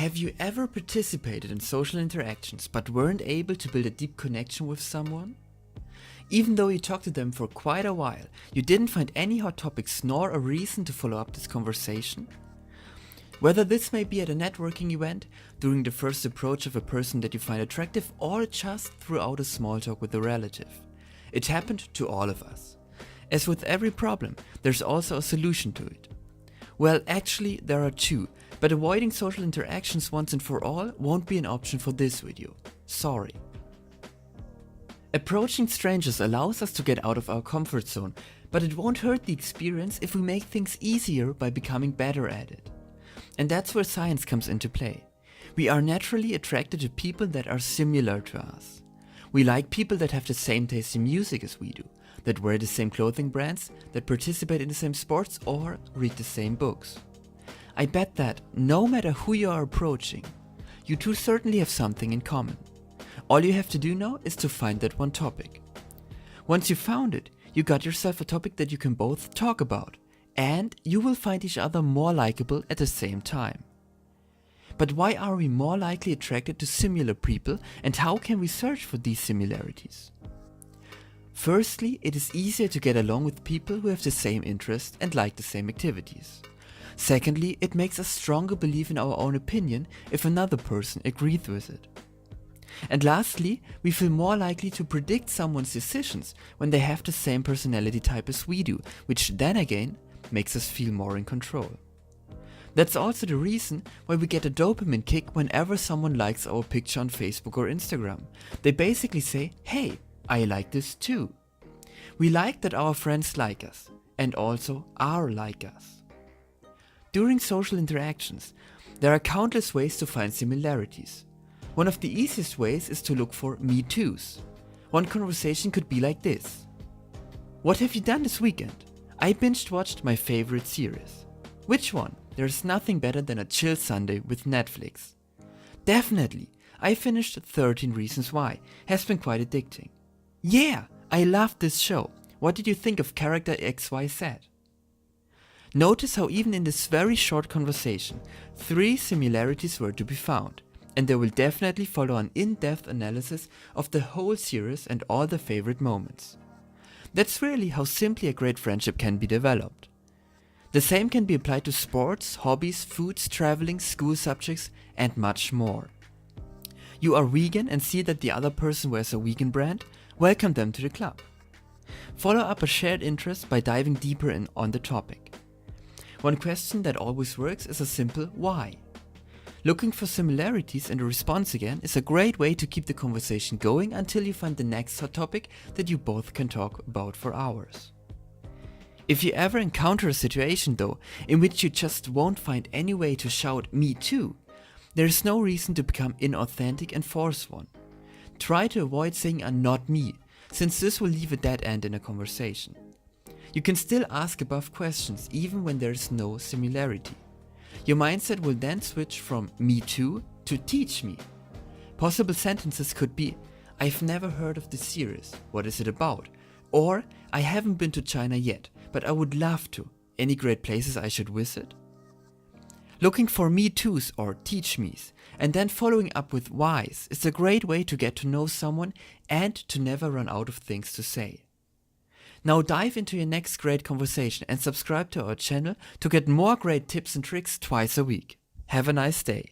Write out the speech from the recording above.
Have you ever participated in social interactions but weren't able to build a deep connection with someone? Even though you talked to them for quite a while, you didn't find any hot topics nor a reason to follow up this conversation? Whether this may be at a networking event, during the first approach of a person that you find attractive, or just throughout a small talk with a relative. It happened to all of us. As with every problem, there's also a solution to it. Well, actually there are two, but avoiding social interactions once and for all won't be an option for this video. Sorry. Approaching strangers allows us to get out of our comfort zone, but it won't hurt the experience if we make things easier by becoming better at it. And that's where science comes into play. We are naturally attracted to people that are similar to us. We like people that have the same taste in music as we do, that wear the same clothing brands, that participate in the same sports or read the same books. I bet that, no matter who you are approaching, you two certainly have something in common. All you have to do now is to find that one topic. Once you found it, you got yourself a topic that you can both talk about, and you will find each other more likable at the same time. But why are we more likely attracted to similar people, and how can we search for these similarities? Firstly, it is easier to get along with people who have the same interests and like the same activities. Secondly, it makes us stronger believe in our own opinion if another person agrees with it. And lastly, we feel more likely to predict someone's decisions when they have the same personality type as we do, which then again makes us feel more in control. That's also the reason why we get a dopamine kick whenever someone likes our picture on Facebook or Instagram. They basically say, hey, I like this too. We like that our friends like us, and also are like us. During social interactions, there are countless ways to find similarities. One of the easiest ways is to look for me toos. One conversation could be like this. What have you done this weekend? I binge watched my favorite series. Which one? There's nothing better than a chill Sunday with Netflix. Definitely, I finished 13 Reasons Why. Has been quite addicting. Yeah, I loved this show. What did you think of character XYZ? Notice how even in this very short conversation, 3 similarities were to be found, and there will definitely follow an in-depth analysis of the whole series and all the favorite moments. That's really how simply a great friendship can be developed. The same can be applied to sports, hobbies, foods, traveling, school subjects, and much more. You are vegan and see that the other person wears a vegan brand? Welcome them to the club. Follow up a shared interest by diving deeper on the topic. One question that always works is a simple why. Looking for similarities and a response again is a great way to keep the conversation going until you find the next hot topic that you both can talk about for hours. If you ever encounter a situation though, in which you just won't find any way to shout me too, there is no reason to become inauthentic and force one. Try to avoid saying a not me, since this will leave a dead end in a conversation. You can still ask above questions even when there is no similarity. Your mindset will then switch from me too to teach me. Possible sentences could be, I've never heard of this series, what is it about? Or, I haven't been to China yet, but I would love to. Any great places I should visit? Looking for me toos or teach me's and then following up with whys is a great way to get to know someone and to never run out of things to say. Now dive into your next great conversation and subscribe to our channel to get more great tips and tricks twice a week. Have a nice day.